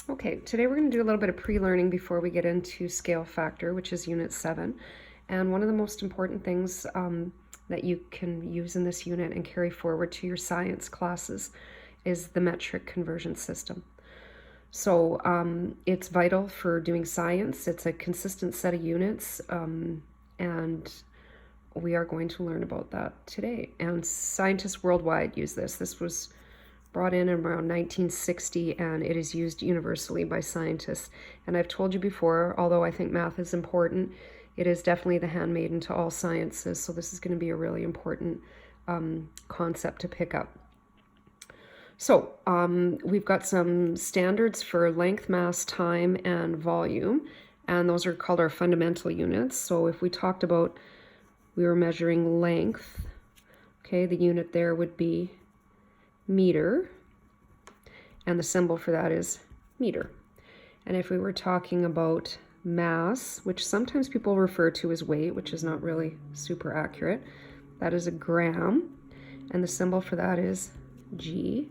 Okay, today we're going to do a little bit of pre-learning before we get into scale factor, which is Unit 7. And one of the most important things that you can use in this unit and carry forward to your science classes is the metric conversion system. So it's vital for doing science. It's a consistent set of units, and we are going to learn about that today. And scientists worldwide use this. This was brought in around 1960, and it is used universally by scientists. And I've told you before, although I think math is important, it is definitely the handmaiden to all sciences. So this is going to be a really important concept to pick up. So we've got some standards for length, mass, time, and volume, and those are called our fundamental units. So if we talked about, we were measuring length, okay, the unit there would be meter, and the symbol for that is meter. And if we were talking about mass, which sometimes people refer to as weight, which is not really super accurate, that is a gram, and the symbol for that is G.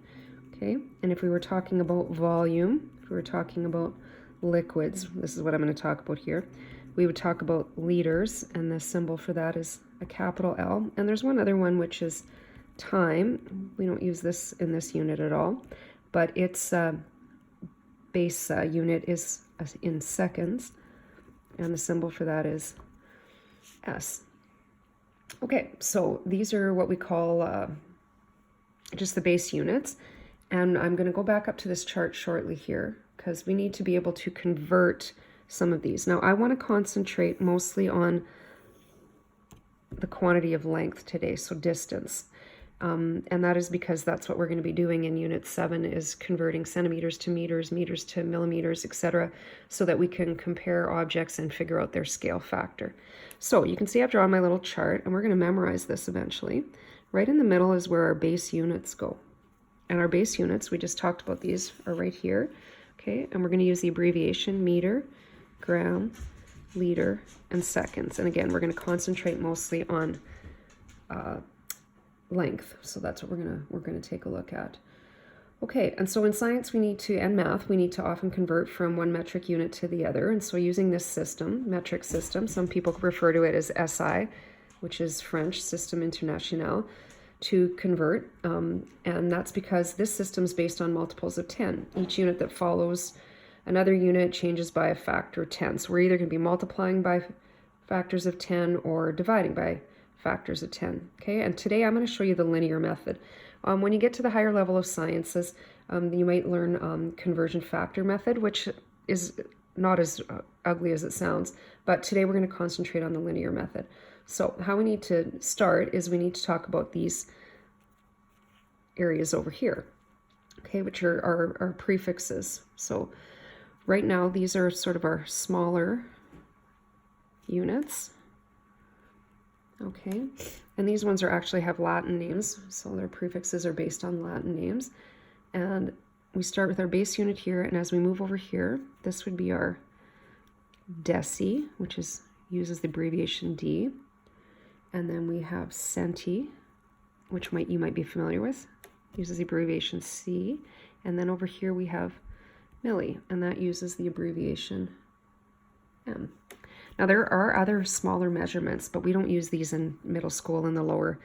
Okay, and if we were talking about volume, if we were talking about liquids, this is what I'm going to talk about here, we would talk about liters, and the symbol for that is a capital L. And there's one other one, which is time. We don't use this in this unit at all, but its base unit is in seconds, and the symbol for that is S. Okay, so these are what we call just the base units, and I'm going to go back up to this chart shortly here because we need to be able to convert some of these. Now I want to concentrate mostly on the quantity of length today, so distance. And that is because that's what we're going to be doing in Unit 7, is converting centimeters to meters, meters to millimeters, etc., so that we can compare objects and figure out their scale factor. So you can see I've drawn my little chart, and we're going to memorize this eventually. Right in the middle is where our base units go. And our base units, we just talked about these, are right here. Okay, and we're going to use the abbreviation meter, gram, liter, and seconds. And again, we're going to concentrate mostly on length, so that's what we're gonna take a look at. Okay, and so in science and math we need to often convert from one metric unit to the other, and so using this system, metric system, some people refer to it as SI, which is French Système International, to convert, and that's because this system is based on multiples of 10. Each unit that follows another unit changes by a factor of 10, so we're either going to be multiplying by factors of 10 or dividing by factors of 10. Okay, and today I'm going to show you the linear method. When you get to the higher level of sciences, you might learn conversion factor method, which is not as ugly as it sounds, but today we're going to concentrate on the linear method. So how we need to start is we need to talk about these areas over here, okay, which are our prefixes. So right now these are sort of our smaller units. Okay, and these ones actually have Latin names, so their prefixes are based on Latin names. And we start with our base unit here, and as we move over here, this would be our deci, which uses the abbreviation D. And then we have centi, which you might be familiar with, uses the abbreviation C. And then over here we have milli, and that uses the abbreviation M. Now there are other smaller measurements, but we don't use these in middle school and the lower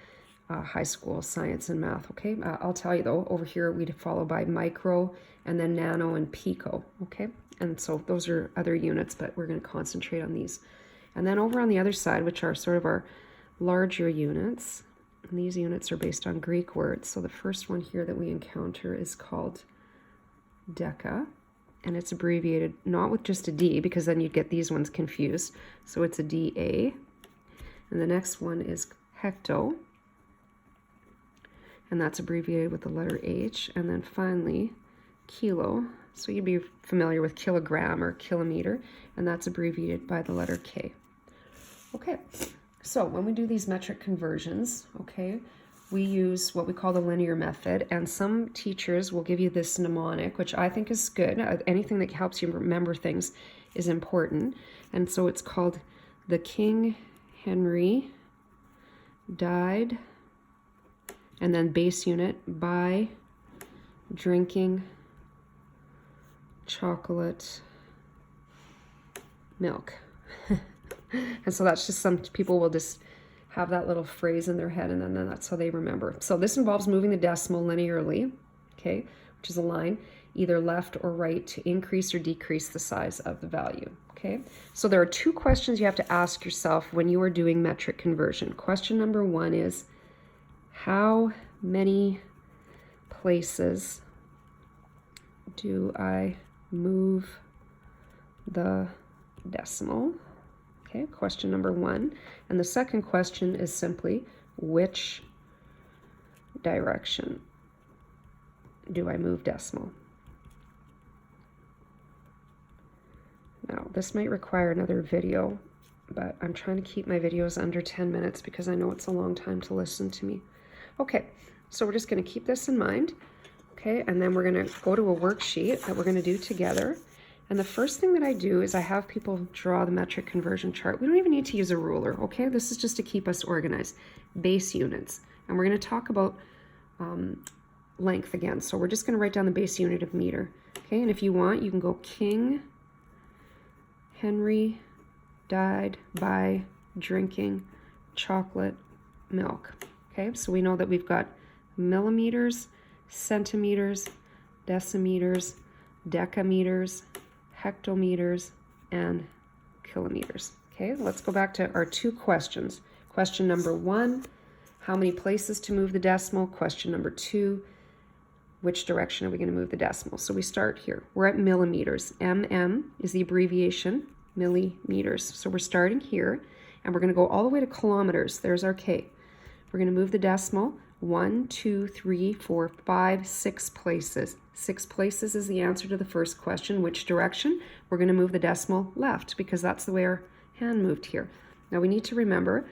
high school science and math, okay? I'll tell you though, over here we'd follow by micro and then nano and pico, okay? And so those are other units, but we're going to concentrate on these. And then over on the other side, which are sort of our larger units, and these units are based on Greek words. So the first one here that we encounter is called deca. And it's abbreviated not with just a D, because then you'd get these ones confused. So it's a DA. And the next one is hecto, and that's abbreviated with the letter H. And then finally, kilo. So you'd be familiar with kilogram or kilometer, and that's abbreviated by the letter K. Okay, so when we do these metric conversions, okay, we use what we call the linear method, and some teachers will give you this mnemonic, which I think is good. Anything that helps you remember things is important. And so it's called the King Henry died, and then base unit by drinking chocolate milk. And so that's just, some people will just have that little phrase in their head, and then that's how they remember. So this involves moving the decimal linearly, okay, which is a line, either left or right, to increase or decrease the size of the value, okay? So there are two questions you have to ask yourself when you are doing metric conversion. Question number one is, how many places do I move the decimal? Okay, question number one. And the second question is simply, which direction do I move decimal? Now, this might require another video, but I'm trying to keep my videos under 10 minutes because I know it's a long time to listen to me. Okay, so we're just going to keep this in mind, okay, and then we're going to go to a worksheet that we're going to do together. And the first thing that I do is I have people draw the metric conversion chart. We don't even need to use a ruler, okay? This is just to keep us organized. Base units. And we're going to talk about length again. So we're just going to write down the base unit of meter, okay? And if you want, you can go King Henry died by drinking chocolate milk, okay? So we know that we've got millimeters, centimeters, decimeters, decameters, hectometers, and kilometers. Okay, let's go back to our two questions. Question number one, how many places to move the decimal? Question number two, which direction are we going to move the decimal? So we start here. We're at millimeters. MM is the abbreviation, millimeters. So we're starting here, and we're going to go all the way to kilometers. There's our K. We're going to move the decimal 1, 2, 3, 4, 5, 6 places. 6 places is the answer to the first question. Which direction? We're going to move the decimal left because that's the way our hand moved here. Now we need to remember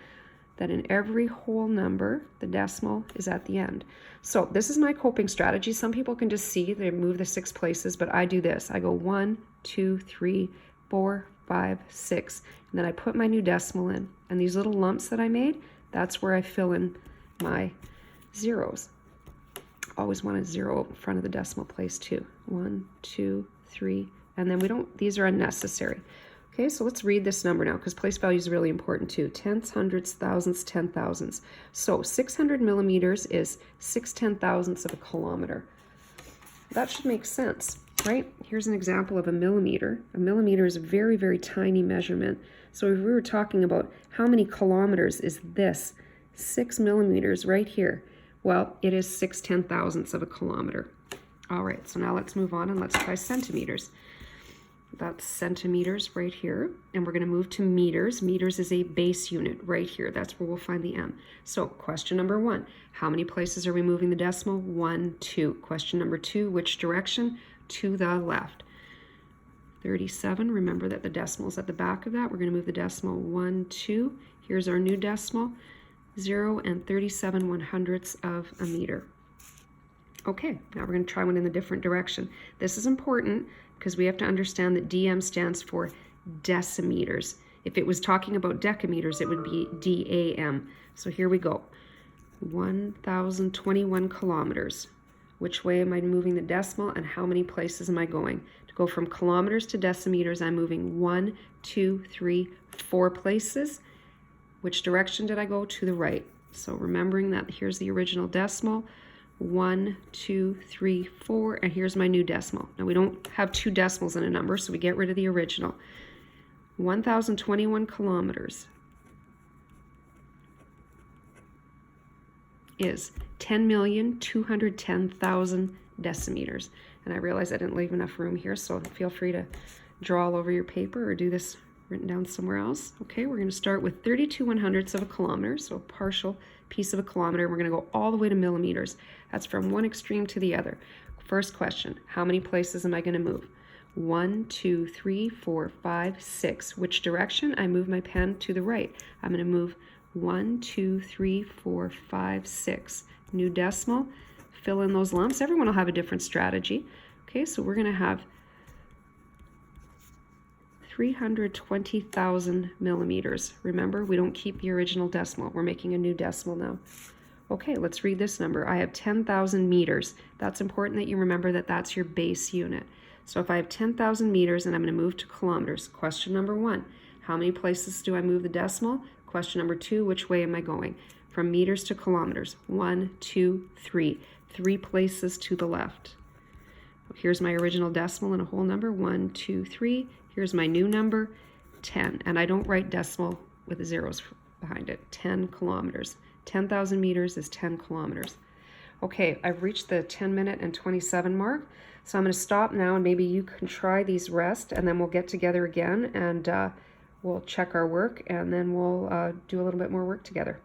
that in every whole number, the decimal is at the end. So this is my coping strategy. Some people can just see they move the 6 places, but I do this. I go 1, 2, 3, 4, 5, 6, and then I put my new decimal in. And these little lumps that I made, that's where I fill in my zeros. Always want a 0 in front of the decimal place too. 1, 2, 3, and then we don't, these are unnecessary. Okay, so let's read this number now because place value is really important too. Tenths, hundredths, thousandths, 10,000ths. So 600 millimeters is 6/10,000ths of a kilometer. That should make sense, right? Here's an example of a millimeter. A millimeter is a very, very tiny measurement. So if we were talking about how many kilometers is this, 6 millimeters right here. Well, it is 6/10,000ths of a kilometer. All right, so now let's move on and let's try centimeters. That's centimeters right here, and we're going to move to meters. Meters is a base unit right here. That's where we'll find the M. So question number one, how many places are we moving the decimal? 1, 2. Question number two, which direction? To the left. 37, remember that the decimal is at the back of that. We're going to move the decimal 1, 2. Here's our new decimal. 0 and 37/100ths of a meter. Okay, now we're going to try one in a different direction. This is important because we have to understand that DM stands for decimeters. If it was talking about decameters, it would be DAM. So here we go. 1,021 kilometers. Which way am I moving the decimal and how many places am I going? To go from kilometers to decimeters, I'm moving 1, 2, 3, 4 places. Which direction did I go? To the right. So remembering that here's the original decimal, 1, 2, 3, 4, and here's my new decimal. Now we don't have two decimals in a number, so we get rid of the original. 1,021 kilometers is 10,210,000 decimeters. And I realize I didn't leave enough room here, so feel free to draw all over your paper or do this written down somewhere else. Okay, we're going to start with 32/100ths of a kilometer, so a partial piece of a kilometer, and we're going to go all the way to millimeters. That's from one extreme to the other. First question, how many places am I going to move? 1, 2, 3, 4, 5, 6. Which direction? I move my pen to the right. I'm going to move 1, 2, 3, 4, 5, 6. New decimal, fill in those lumps. Everyone will have a different strategy. Okay, so we're going to have 320,000 millimeters. Remember, we don't keep the original decimal. We're making a new decimal now. Okay, let's read this number. I have 10,000 meters. That's important that you remember that that's your base unit. So if I have 10,000 meters and I'm going to move to kilometers, question number 1, how many places do I move the decimal? Question number 2, which way am I going? From meters to kilometers. 1, 2, 3. 3 places to the left. Here's my original decimal and a whole number, 1, 2, 3. Here's my new number, 10. And I don't write decimal with zeros behind it. 10 kilometers. 10,000 meters is 10 kilometers. Okay, I've reached the 10-minute and 27 mark. So I'm going to stop now, and maybe you can try these rest, and then we'll get together again, and we'll check our work, and then we'll do a little bit more work together.